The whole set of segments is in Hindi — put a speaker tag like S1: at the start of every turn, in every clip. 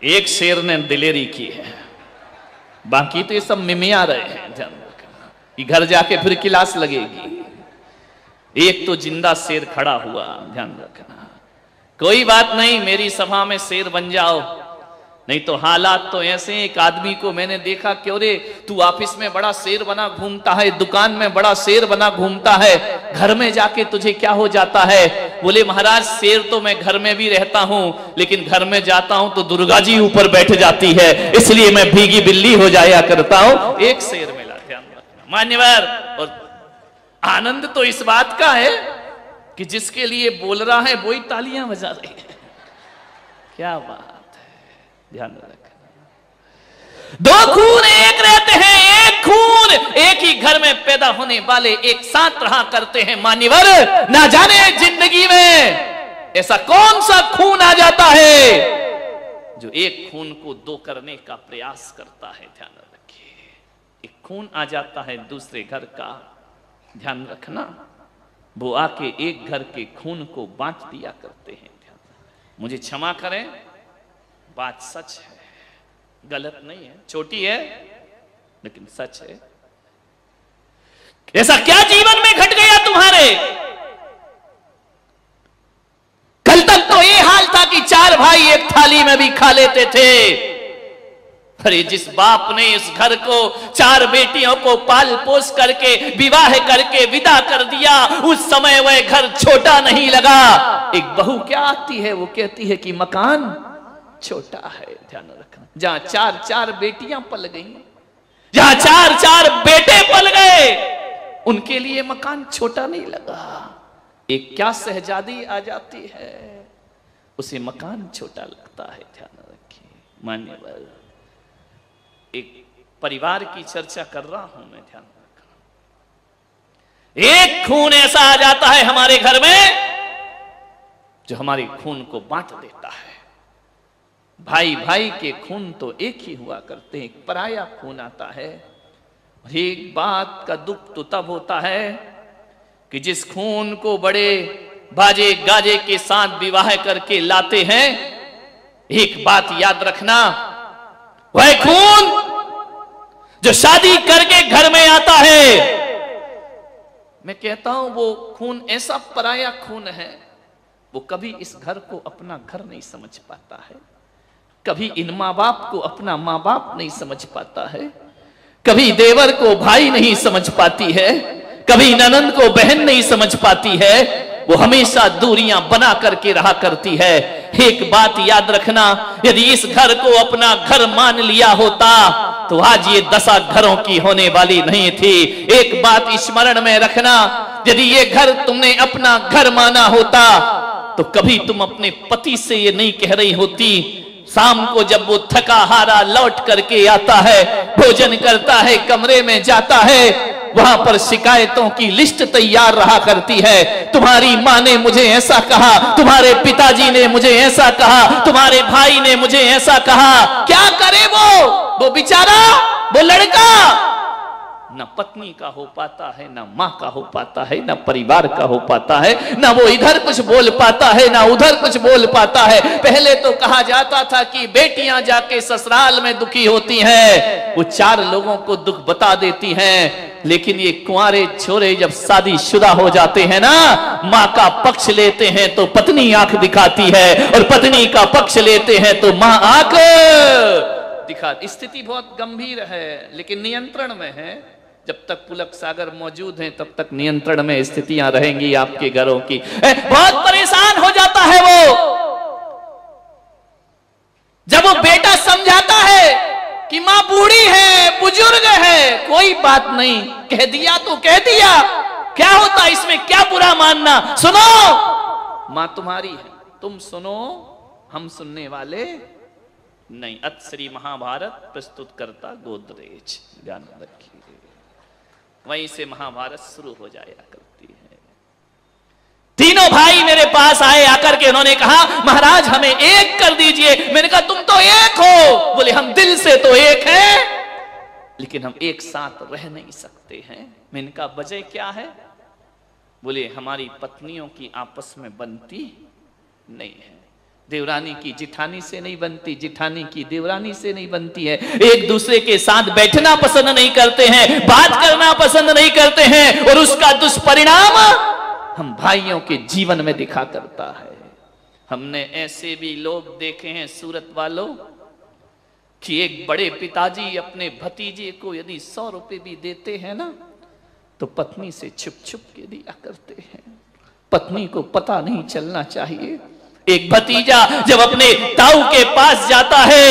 S1: एक शेर ने दिलेरी की है, बाकी तो ये सब मिमिया रहे हैं। ध्यान रखना कि घर जाके फिर क्लास लगेगी। एक तो जिंदा शेर खड़ा हुआ, ध्यान रखना। कोई बात नहीं, मेरी सभा में शेर बन जाओ, नहीं तो हालात तो ऐसे। एक आदमी को मैंने देखा, क्यों रे तू ऑफिस में बड़ा शेर बना घूमता है, दुकान में बड़ा शेर बना घूमता है, घर में जाके तुझे क्या हो जाता है? बोले महाराज शेर तो मैं घर में भी रहता हूं, लेकिन घर में जाता हूं तो दुर्गा जी ऊपर बैठ जाती है, इसलिए मैं भीगी बिल्ली हो जाया करता हूं। एक शेर मिला, ध्यान रखना मान्यवर। और आनंद तो इस बात का है कि जिसके लिए बोल रहा है वही तालियां बजा रही है। क्या बात, ध्यान रखना। दो खून एक रहते हैं, एक खून एक ही घर में पैदा होने वाले एक साथ रहा करते हैं। मान्यवर, ना जाने जिंदगी में ऐसा कौन सा खून आ जाता है जो एक खून को दो करने का प्रयास करता है। ध्यान रखिए, एक खून आ जाता है दूसरे घर का, ध्यान रखना, वो आके एक घर के खून को बांट दिया करते हैं। मुझे क्षमा करें, बात सच है, गलत नहीं है, छोटी है लेकिन सच है। ऐसा क्या जीवन में घट गया तुम्हारे? कल तक तो ये हाल था कि चार भाई एक थाली में भी खा लेते थे। अरे जिस बाप ने इस घर को चार बेटियों को पाल पोस करके विवाह करके विदा कर दिया, उस समय वह घर छोटा नहीं लगा। एक बहू क्या आती है, वो कहती है कि मकान छोटा है। ध्यान रखना, जहां चार चार बेटियां पल गई, जहां चार चार बेटे पल गए, उनके लिए मकान छोटा नहीं लगा। एक क्या शहजादी आ जाती है, उसे मकान छोटा लगता है। ध्यान रखिए मान्यवर, एक परिवार की चर्चा कर रहा हूं मैं, ध्यान रखना। एक खून ऐसा आ जाता है हमारे घर में जो हमारे खून को बांट देता है। भाई भाई के खून तो एक ही हुआ करते हैं, एक पराया खून आता है। एक बात का दुख तो तब होता है कि जिस खून को बड़े बाजे गाजे के साथ विवाह करके लाते हैं, एक बात याद रखना, वह खून जो शादी करके घर में आता है, मैं कहता हूं वो खून ऐसा पराया खून है, वो कभी इस घर को अपना घर नहीं समझ पाता है, कभी इन माँ बाप को अपना माँ बाप नहीं समझ पाता है, कभी देवर को भाई नहीं समझ पाती है, कभी ननंद को बहन नहीं समझ पाती है। वो हमेशा दूरियां बना करके रहा करती है। एक बात याद रखना, यदि इस घर को अपना घर मान लिया होता तो आज ये दशा घरों की होने वाली नहीं थी। एक बात स्मरण में रखना, यदि ये घर तुमने अपना घर माना होता तो कभी तुम अपने पति से ये नहीं कह रही होती, शाम को जब वो थका हारा लौट करके आता है, भोजन करता है, कमरे में जाता है, वहां पर शिकायतों की लिस्ट तैयार रहा करती है। तुम्हारी माँ ने मुझे ऐसा कहा, तुम्हारे पिताजी ने मुझे ऐसा कहा, तुम्हारे भाई ने मुझे ऐसा कहा। क्या करे वो बेचारा, वो लड़का न पत्नी का हो पाता है, न माँ का हो पाता है, न परिवार का हो पाता है, न वो इधर कुछ बोल पाता है, न उधर कुछ बोल पाता है। पहले तो कहा जाता था कि बेटियां जाके ससुराल में दुखी होती हैं, वो चार लोगों को दुख बता देती हैं। लेकिन ये कुंवारे छोरे जब शादीशुदा हो जाते हैं ना, माँ का पक्ष लेते हैं तो पत्नी आंख दिखाती है, और पत्नी का पक्ष लेते हैं तो माँ आंख दिखा। स्थिति बहुत गंभीर है लेकिन नियंत्रण में है। जब तक पुलक सागर मौजूद हैं तब तक नियंत्रण में स्थितियां रहेंगी आपके घरों की। बहुत परेशान हो जाता है वो, जब वो बेटा समझाता है कि माँ बूढ़ी है, बुजुर्ग है, कोई बात नहीं, कह दिया तो कह दिया, क्या होता इसमें, क्या बुरा मानना। सुनो, माँ तुम्हारी है, तुम सुनो, हम सुनने वाले नहीं। अत श्री महाभारत प्रस्तुत करता गोदरेज, ध्यान रखिए। वहीं से महाभारत शुरू हो जाया करती है। तीनों भाई मेरे पास आए, आकर के उन्होंने कहा महाराज हमें एक कर दीजिए। मैंने कहा तुम तो एक हो। बोले हम दिल से तो एक हैं लेकिन हम एक साथ रह नहीं सकते हैं। मैंने कहा वजह क्या है? बोले हमारी पत्नियों की आपस में बनती नहीं है। देवरानी की जिठानी से नहीं बनती, जिठानी की देवरानी से नहीं बनती है। एक दूसरे के साथ बैठना पसंद नहीं करते हैं, बात करना पसंद नहीं करते हैं, और उसका दुष्परिणाम हम भाइयों के जीवन में दिखा करता है। हमने ऐसे भी लोग देखे हैं सूरत वालों कि एक बड़े पिताजी अपने भतीजे को यदि 100 रुपए भी देते हैं ना, तो पत्नी से छुप छुप के दिया करते हैं। पत्नी को पता नहीं चलना चाहिए। एक भतीजा जब अपने ताऊ के पास जाता है,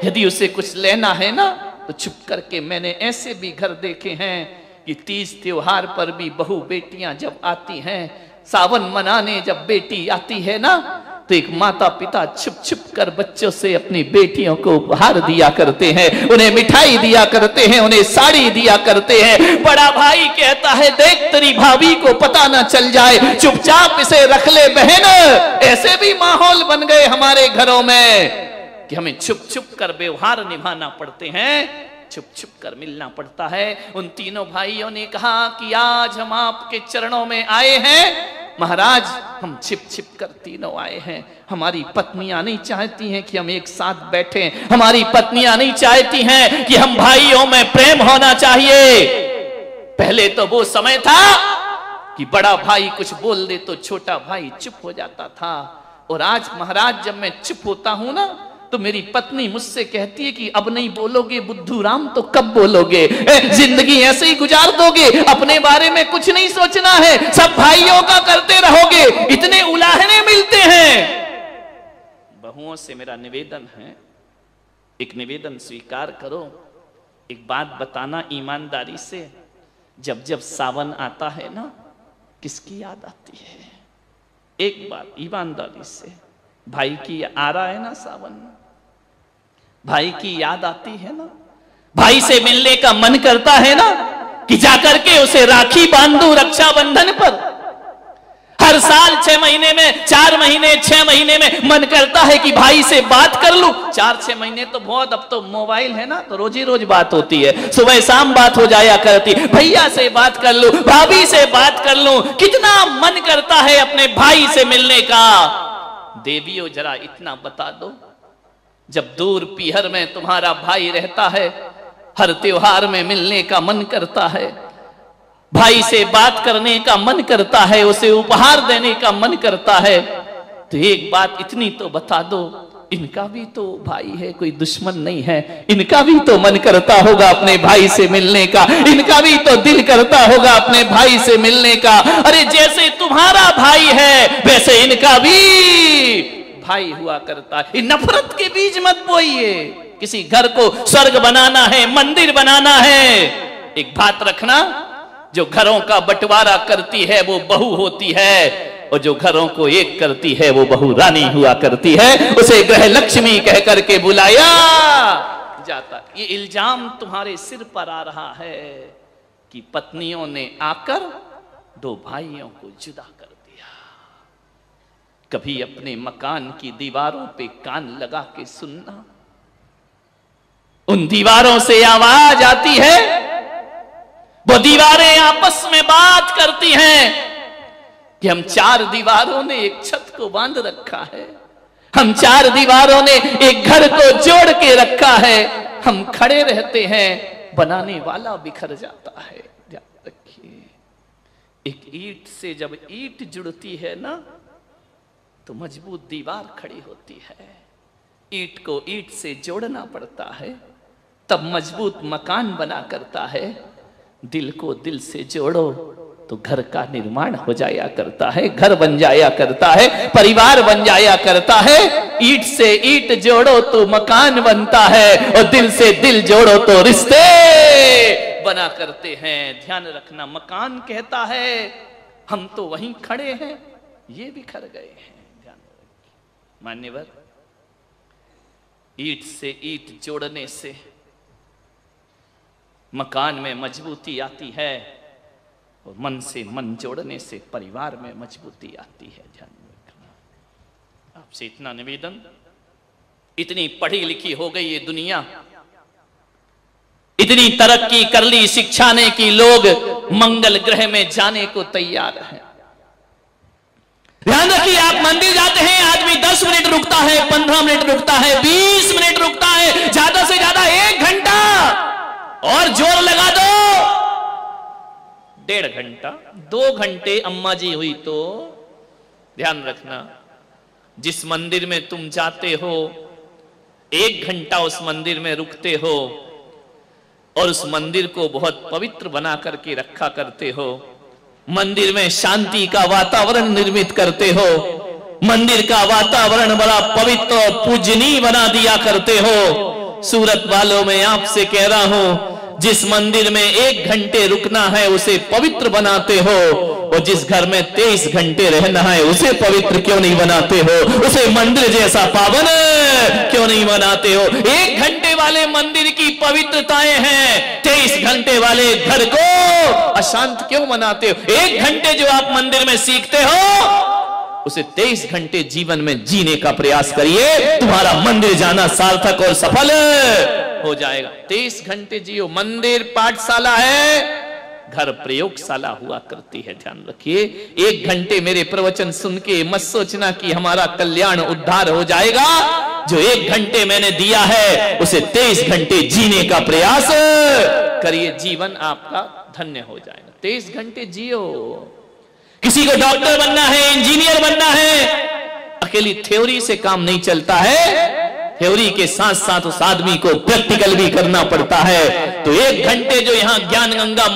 S1: यदि उसे कुछ लेना है ना, तो छुप करके, मैंने ऐसे भी घर देखे हैं कि 30 त्योहार पर भी बहू बेटियां जब आती हैं, सावन मनाने जब बेटी आती है ना, तो एक माता पिता छुप छुप कर बच्चों से अपनी बेटियों को उपहार दिया करते हैं, उन्हें मिठाई दिया करते हैं, उन्हें साड़ी दिया करते हैं। बड़ा भाई कहता है, देख तेरी भाभी को पता ना चल जाए, चुपचाप इसे रख ले बहन। ऐसे भी माहौल बन गए हमारे घरों में कि हमें छुप छुप कर व्यवहार निभाना पड़ते हैं, छुप छुप कर मिलना पड़ता है। उन तीनों भाइयों ने कहा कि आज हम आपके चरणों में आए हैं महाराज, हम छिप छिप कर तीनों आए हैं। हमारी पत्नियां नहीं चाहती हैं कि हम एक साथ बैठें, हमारी पत्नियां नहीं चाहती हैं कि हम भाइयों में प्रेम होना चाहिए। पहले तो वो समय था कि बड़ा भाई कुछ बोल दे तो छोटा भाई चुप हो जाता था, और आज महाराज जब मैं चुप होता हूं ना, तो मेरी पत्नी मुझसे कहती है कि अब नहीं बोलोगे बुद्धू राम तो कब बोलोगे, जिंदगी ऐसे ही गुजार दोगे, अपने बारे में कुछ नहीं सोचना है, सब भाइयों का करते रहोगे। इतने उलाहने मिलते हैं। बहुओं से मेरा निवेदन है, एक निवेदन स्वीकार करो, एक बात बताना ईमानदारी से, जब जब सावन आता है ना, किसकी याद आती है? एक बात ईमानदारी से, भाई की आ रहा है ना सावन, भाई की याद आती है ना, भाई से मिलने का मन करता है ना, कि जाकर के उसे राखी बांधूं रक्षाबंधन पर। हर साल 6 महीने में, 4 महीने, 6 महीने में मन करता है कि भाई से बात कर लूं। 4-6 महीने तो बहुत, अब तो मोबाइल है ना, तो रोज ही रोज बात होती है, सुबह शाम बात हो जाया करती। भैया से बात कर लूं, भाभी से बात कर लूं, कितना मन करता है अपने भाई से मिलने का। देवियों जरा इतना बता दो, जब दूर पीहर में तुम्हारा भाई रहता है, हर त्योहार में मिलने का मन करता है, भाई से बात करने का मन करता है, उसे उपहार देने का मन करता है, तो एक बात इतनी तो बता दो, इनका भी तो भाई है, कोई दुश्मन नहीं है, इनका भी तो मन करता होगा अपने भाई से मिलने का, इनका भी तो दिल करता होगा अपने भाई से मिलने का। अरे जैसे तुम्हारा भाई है वैसे इनका भी भाई हुआ करता है। नफरत के बीज मत बोइए। किसी घर को स्वर्ग बनाना है, मंदिर बनाना है, एक बात रखना, जो घरों का बंटवारा करती है वो बहू होती है, और जो घरों को एक करती है वो बहू रानी हुआ करती है। उसे गृह लक्ष्मी कह करके बुलाया जाता। ये इल्जाम तुम्हारे सिर पर आ रहा है कि पत्नियों ने आकर 2 भाइयों को जुदा कर दिया। कभी अपने मकान की दीवारों पे कान लगा के सुनना, उन दीवारों से आवाज आती है, वो दीवारें आपस में बात करती हैं कि हम 4 दीवारों ने एक छत को बांध रखा है, हम 4 दीवारों ने एक घर को जोड़ के रखा है, हम खड़े रहते हैं, बनाने वाला बिखर जाता है। याद रखिए, एक ईंट से जब ईंट जुड़ती है ना, तो मजबूत दीवार खड़ी होती है। ईंट को ईंट से जोड़ना पड़ता है, तब मजबूत मकान बना करता है। दिल को दिल से जोड़ो तो घर का निर्माण हो जाया करता है, घर बन जाया करता है, परिवार बन जाया करता है। ईंट से ईंट जोड़ो तो मकान बनता है, और दिल से दिल जोड़ो तो रिश्ते बना करते हैं। ध्यान रखना, मकान कहता है हम तो वहीं खड़े हैं, ये बिखर गए हैं। ध्यान रखिए मान्यवर, ईंट से ईंट जोड़ने से मकान में मजबूती आती है, और मन से मन जोड़ने से परिवार में मजबूती आती है। ध्यान रखना। आपसे इतना निवेदन, इतनी पढ़ी लिखी हो गई ये दुनिया, इतनी तरक्की कर ली शिक्षा ने कि लोग मंगल ग्रह में जाने को तैयार हैं। ध्यान रखिए, आप मंदिर जाते हैं, आदमी 10 मिनट रुकता है, 15 मिनट रुकता है, 20 मिनट रुकता है, ज्यादा से ज्यादा 1 घंटा, और जोर लगा दो 1.5 घंटा, 2 घंटे अम्मा जी हुई तो ध्यान रखना, जिस मंदिर में तुम जाते हो 1 घंटा उस मंदिर में रुकते हो और उस मंदिर को बहुत पवित्र बना करके रखा करते हो, मंदिर में शांति का वातावरण निर्मित करते हो, मंदिर का वातावरण बड़ा पवित्र और पूजनीय बना दिया करते हो। सूरत वालों में आपसे कह रहा हूं, जिस मंदिर में 1 घंटे रुकना है उसे पवित्र बनाते हो, और जिस घर में 23 घंटे रहना है उसे पवित्र क्यों नहीं बनाते हो, उसे मंदिर जैसा पावन क्यों नहीं बनाते हो। 1 घंटे वाले मंदिर की पवित्रताएं हैं, 23 घंटे वाले घर को अशांत क्यों बनाते हो। 1 घंटे जो आप मंदिर में सीखते हो उसे 23 घंटे जीवन में जीने का प्रयास करिए, तुम्हारा मंदिर जाना सार्थक और सफल हो जाएगा। 23 घंटे जियो। मंदिर पाठशाला है, घर प्रयोगशाला हुआ करती है, ध्यान रखिए। 1 घंटे मेरे प्रवचन सुन के मत सोचना कि हमारा कल्याण उद्धार हो जाएगा। जो 1 घंटे मैंने दिया है उसे 23 घंटे जीने का प्रयास करिए, जीवन आपका धन्य हो जाएगा। 23 घंटे जियो। किसी को डॉक्टर बनना है, इंजीनियर बनना है, अकेली थ्योरी से काम नहीं चलता है, थ्योरी के साथ साथ उस आदमी को प्रैक्टिकल भी करना पड़ता है। तो 1 घंटे जो यहाँ ज्ञान गंगा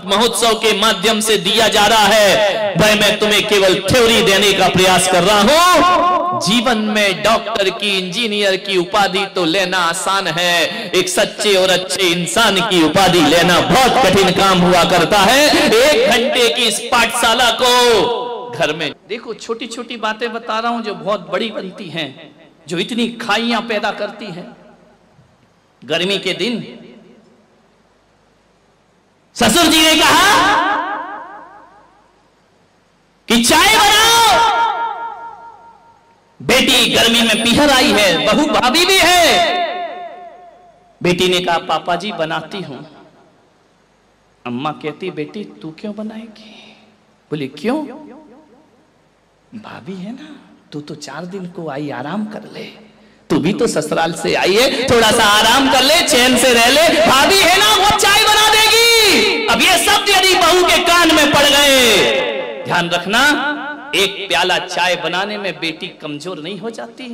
S1: महोत्सव के माध्यम से दिया जा रहा है, वह मैं तुम्हें केवल थ्योरी देने का प्रयास कर रहा हूं। जीवन में डॉक्टर की, इंजीनियर की उपाधि तो लेना आसान है, एक सच्चे और अच्छे इंसान की उपाधि लेना बहुत कठिन काम हुआ करता है। 1 घंटे की इस पाठशाला को घर में देखो, छोटी छोटी बातें बता रहा हूं जो बहुत बड़ी बनती हैं, जो इतनी खाइयां पैदा करती हैं। गर्मी के दिन ससुर जी ने कहा कि चाय बनाओ, बेटी गर्मी में पीहर आई है, बहू भाभी भी है। बेटी ने कहा पापा जी बनाती हूं। अम्मा कहती बेटी तू क्यों बनाएगी? बोली क्यों? भाभी है ना, तू तो 4 दिन को आई, आराम कर ले, तू भी तो ससुराल से आई है, थोड़ा सा आराम कर ले, चैन से रह ले, भाभी है ना वो चाय बना देगी। अब ये शब्द यदि बहू के कान में पड़ गए, ध्यान रखना, 1 प्याला चाय बनाने में बेटी कमजोर नहीं हो जाती।